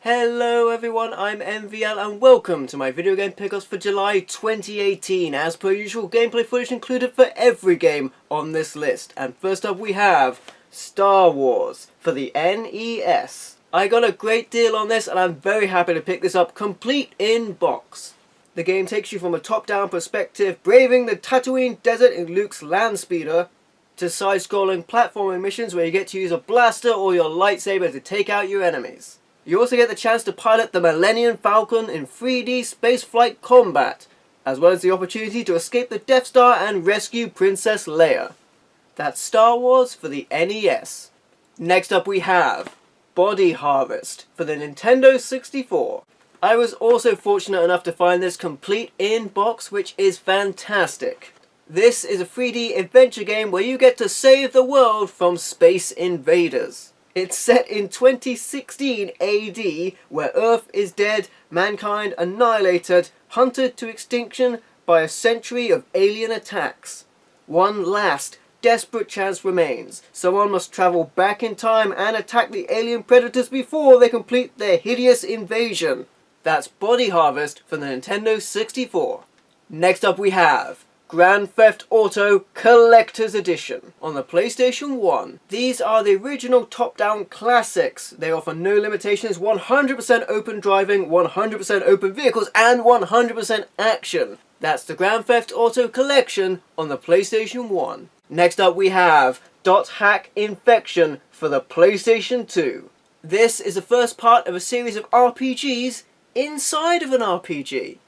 Hello everyone, I'm MVL and welcome to my video game pickups for July 2018. As per usual, gameplay footage included for every game on this list. And first up we have Star Wars for the NES. I got a great deal on this and I'm very happy to pick this up complete in box. The game takes you from a top-down perspective, braving the Tatooine desert in Luke's land speeder, to side-scrolling platforming missions where you get to use a blaster or your lightsaber to take out your enemies. You also get the chance to pilot the Millennium Falcon in 3D spaceflight combat, as well as the opportunity to escape the Death Star and rescue Princess Leia. That's Star Wars for the NES. Next up we have Body Harvest for the Nintendo 64. I was also fortunate enough to find this complete in box, which is fantastic. This is a 3D adventure game where you get to save the world from space invaders. It's set in 2016 AD, where Earth is dead, mankind annihilated, hunted to extinction by a century of alien attacks. One last, desperate chance remains. Someone must travel back in time and attack the alien predators before they complete their hideous invasion. That's Body Harvest for the Nintendo 64. Next up we have Grand Theft Auto Collector's Edition on the PlayStation 1. These are the original top-down classics. They offer no limitations, 100% open driving, 100% open vehicles, and 100% action. That's the Grand Theft Auto Collection on the PlayStation 1. Next up we have Dot Hack Infection for the PlayStation 2. This is the first part of a series of RPGs inside of an RPG.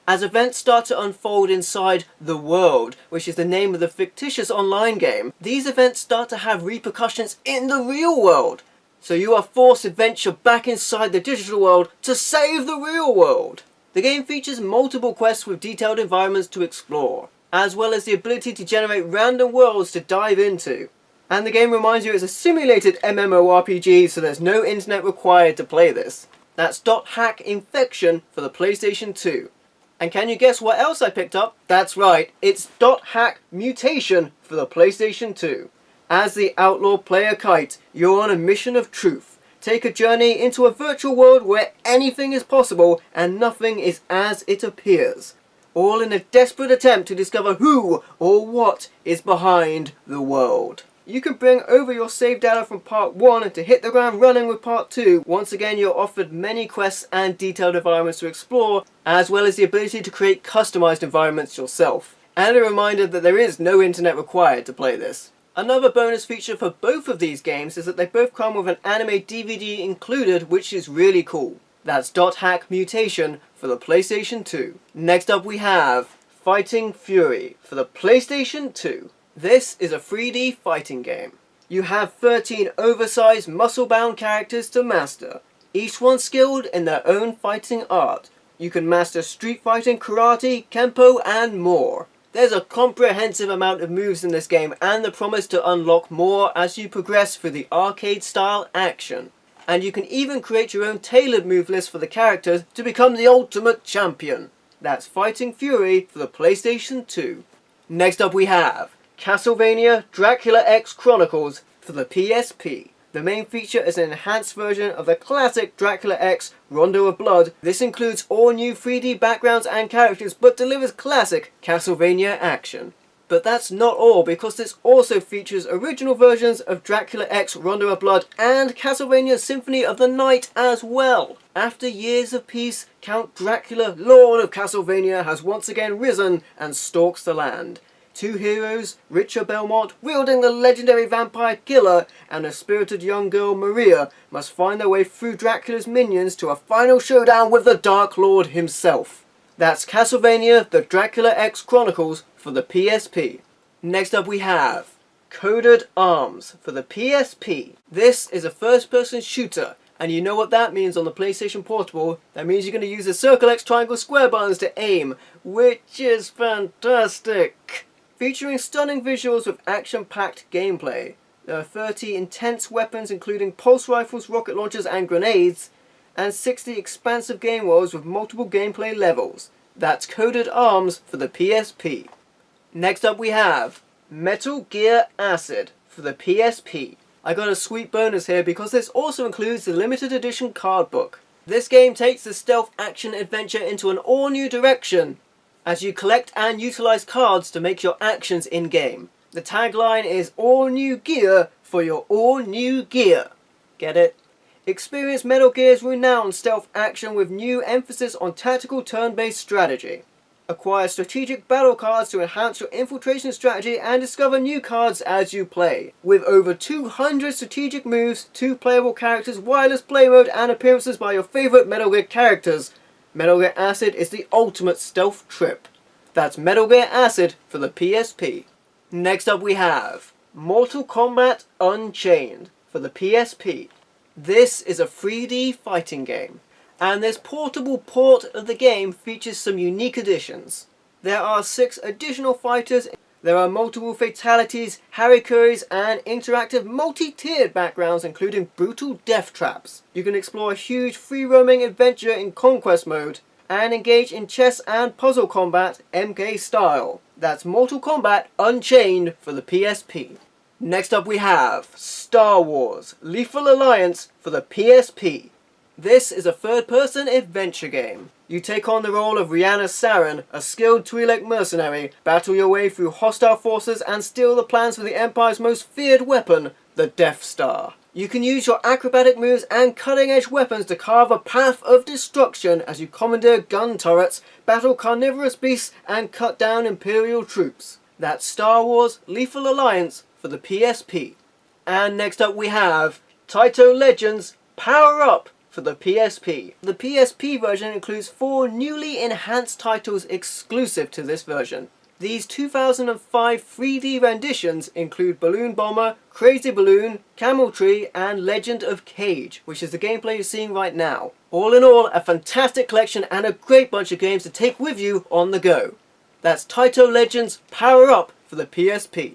As events start to unfold inside The World, which is the name of the fictitious online game, these events start to have repercussions in the real world. So you are forced to venture back inside the digital world to save the real world. The game features multiple quests with detailed environments to explore, as well as the ability to generate random worlds to dive into. And the game reminds you it's a simulated MMORPG, so there's no internet required to play this. That's Dot Hack Infection for the PlayStation 2. And can you guess what else I picked up? That's right, it's Dot Hack Mutation for the PlayStation 2. As the outlaw player Kite, you're on a mission of truth. Take a journey into a virtual world where anything is possible and nothing is as it appears. All in a desperate attempt to discover who or what is behind the world. You can bring over your save data from Part 1 to hit the ground running with Part 2. Once again, you're offered many quests and detailed environments to explore, as well as the ability to create customized environments yourself. And a reminder that there is no internet required to play this. Another bonus feature for both of these games is that they both come with an anime DVD included, which is really cool. That's Dot Hack Mutation for the PlayStation 2. Next up we have Fighting Fury for the PlayStation 2. This is a 3D fighting game. You have 13 oversized, muscle-bound characters to master, each one skilled in their own fighting art. You can master street fighting, karate, kempo, and more. There's a comprehensive amount of moves in this game and the promise to unlock more as you progress through the arcade-style action. And you can even create your own tailored move list for the characters to become the ultimate champion. That's Fighting Fury for the PlayStation 2. Next up we have Castlevania Dracula X Chronicles for the PSP. The main feature is an enhanced version of the classic Dracula X Rondo of Blood. This includes all new 3D backgrounds and characters, but delivers classic Castlevania action. But that's not all, because this also features original versions of Dracula X Rondo of Blood and Castlevania Symphony of the Night as well. After years of peace, Count Dracula, Lord of Castlevania, has once again risen and stalks the land. Two heroes, Richard Belmont, wielding the legendary vampire killer, and a spirited young girl, Maria, must find their way through Dracula's minions to a final showdown with the Dark Lord himself. That's Castlevania The Dracula X Chronicles for the PSP. Next up we have Coded Arms for the PSP. This is a first-person shooter, and you know what that means on the PlayStation Portable. That means you're going to use the circle, X, triangle, square buttons to aim, which is fantastic. Featuring stunning visuals with action-packed gameplay. There are 30 intense weapons including pulse rifles, rocket launchers and grenades, and 60 expansive game worlds with multiple gameplay levels. That's Coded Arms for the PSP. Next up we have Metal Gear Acid for the PSP. I got a sweet bonus here because this also includes the limited edition card book. This game takes the stealth action adventure into an all-new direction as you collect and utilize cards to make your actions in-game. The tagline is all new gear for your all new gear. Get it? Experience Metal Gear's renowned stealth action with new emphasis on tactical turn-based strategy. Acquire strategic battle cards to enhance your infiltration strategy and discover new cards as you play. With over 200 strategic moves, 2 playable characters, wireless play mode, and appearances by your favourite Metal Gear characters, Metal Gear Acid is the ultimate stealth trip. That's Metal Gear Acid for the PSP. Next up we have Mortal Kombat Unchained for the PSP. This is a 3D fighting game, and this portable port of the game features some unique additions. There are 6 additional fighters, there are multiple fatalities, harikuris, and interactive multi-tiered backgrounds including brutal death traps. You can explore a huge free-roaming adventure in conquest mode, and engage in chess and puzzle combat MK style. That's Mortal Kombat Unchained for the PSP. Next up we have Star Wars Lethal Alliance for the PSP. This is a third-person adventure game. You take on the role of Rhianna Saren, a skilled Twi'lek mercenary, battle your way through hostile forces and steal the plans for the Empire's most feared weapon, the Death Star. You can use your acrobatic moves and cutting-edge weapons to carve a path of destruction as you commandeer gun turrets, battle carnivorous beasts, and cut down Imperial troops. That's Star Wars Lethal Alliance for the PSP. And next up we have Taito Legends Power Up for the PSP. The PSP version includes 4 newly enhanced titles exclusive to this version. These 2005 3D renditions include Balloon Bomber, Crazy Balloon, Camel Tree, and Legend of Cage, which is the gameplay you're seeing right now. All in all, a fantastic collection and a great bunch of games to take with you on the go. That's Taito Legends Power Up for the PSP.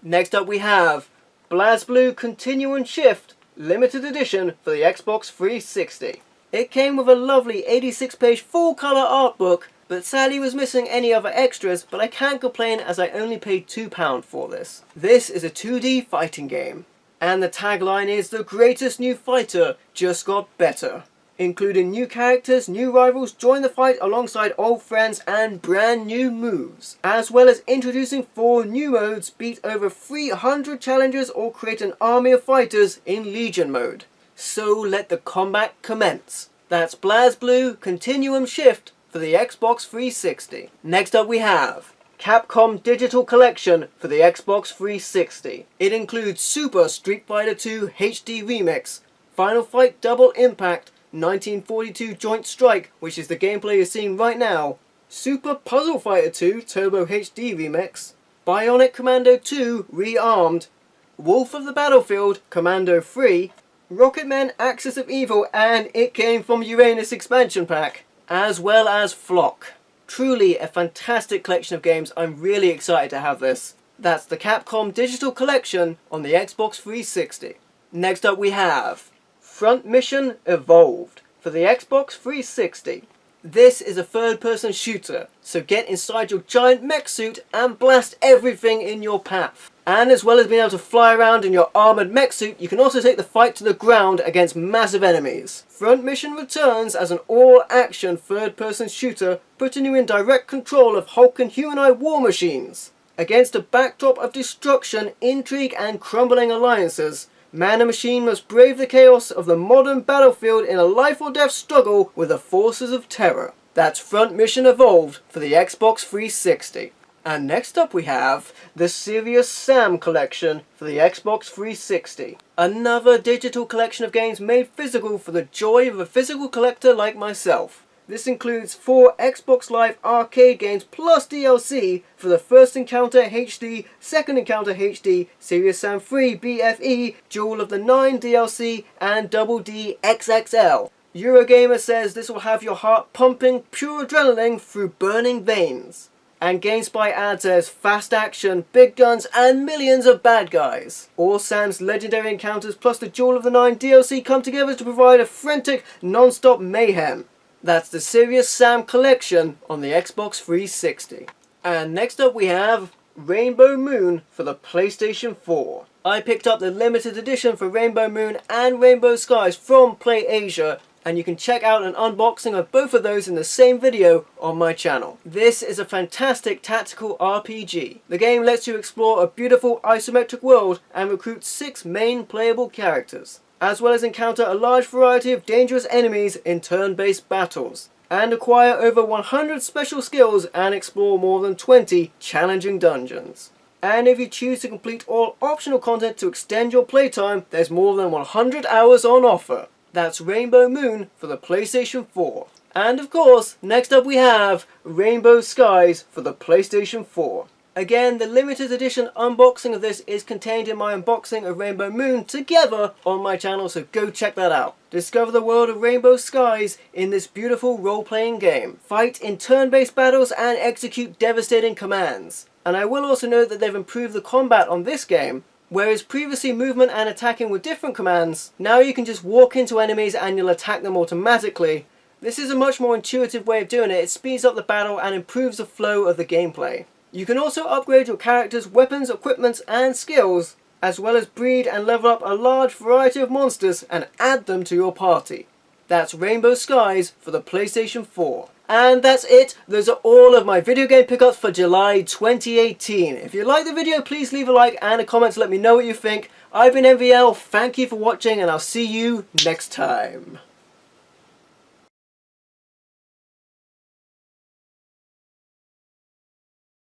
Next up we have BlazBlue Continuum Shift Limited Edition for the Xbox 360. It came with a lovely 86-page full-colour art book, but sadly was missing any other extras, but I can't complain as I only paid £2 for this. This is a 2D fighting game, and the tagline is the greatest new fighter just got better. Including new characters, new rivals, join the fight alongside old friends and brand new moves. As well as introducing 4 new modes, beat over 300 challengers or create an army of fighters in Legion mode. So let the combat commence. That's BlazBlue Continuum Shift for the Xbox 360. Next up we have Capcom Digital Collection for the Xbox 360. It includes Super Street Fighter 2 HD Remix, Final Fight Double Impact, 1942 Joint Strike, which is the gameplay you're seeing right now, Super Puzzle Fighter 2 Turbo HD Remix, Bionic Commando 2 Rearmed, Wolf of the Battlefield Commando 3, Rocketman Axis of Evil, and it came from Uranus expansion pack, as well as Flock. Truly a fantastic collection of games. I'm really excited to have this. That's the Capcom Digital Collection on the Xbox 360. Next up we have Front Mission Evolved for the Xbox 360. This is a third-person shooter, so get inside your giant mech suit and blast everything in your path. And as well as being able to fly around in your armoured mech suit, you can also take the fight to the ground against massive enemies. Front Mission returns as an all-action third-person shooter, putting you in direct control of Hulk and humanoid war machines. Against a backdrop of destruction, intrigue and crumbling alliances, man and machine must brave the chaos of the modern battlefield in a life-or-death struggle with the forces of terror. That's Front Mission Evolved for the Xbox 360. And next up we have the Serious Sam Collection for the Xbox 360. Another digital collection of games made physical for the joy of a physical collector like myself. This includes 4 Xbox Live arcade games plus DLC for the First Encounter HD, Second Encounter HD, Serious Sam 3 BFE, Jewel of the Nine DLC, and Double D XXL. Eurogamer says this will have your heart pumping pure adrenaline through burning veins. And GameSpy adds there's fast action, big guns, and millions of bad guys. All Sam's legendary encounters plus the Jewel of the Nine DLC come together to provide a frantic, non-stop mayhem. That's the Serious Sam Collection on the Xbox 360. And next up we have Rainbow Moon for the PlayStation 4. I picked up the limited edition for Rainbow Moon and Rainbow Skies from PlayAsia, and you can check out an unboxing of both of those in the same video on my channel. This is a fantastic tactical RPG. The game lets you explore a beautiful isometric world and recruit 6 main playable characters, as well as encounter a large variety of dangerous enemies in turn-based battles, and acquire over 100 special skills and explore more than 20 challenging dungeons. And if you choose to complete all optional content to extend your playtime, there's more than 100 hours on offer. That's Rainbow Moon for the PlayStation 4. And of course, next up we have Rainbow Skies for the PlayStation 4. Again, the limited edition unboxing of this is contained in my unboxing of Rainbow Moon together on my channel, so go check that out. Discover the world of Rainbow Skies in this beautiful role-playing game. Fight in turn-based battles and execute devastating commands. And I will also note that they've improved the combat on this game. Whereas previously movement and attacking were different commands, now you can just walk into enemies and you'll attack them automatically. This is a much more intuitive way of doing it. It speeds up the battle and improves the flow of the gameplay. You can also upgrade your character's weapons, equipments and skills, as well as breed and level up a large variety of monsters and add them to your party. That's Rainbow Skies for the PlayStation 4. And that's it. Those are all of my video game pickups for July 2018. If you like the video, please leave a like and a comment to let me know what you think. I've been MVL, thank you for watching, and I'll see you next time.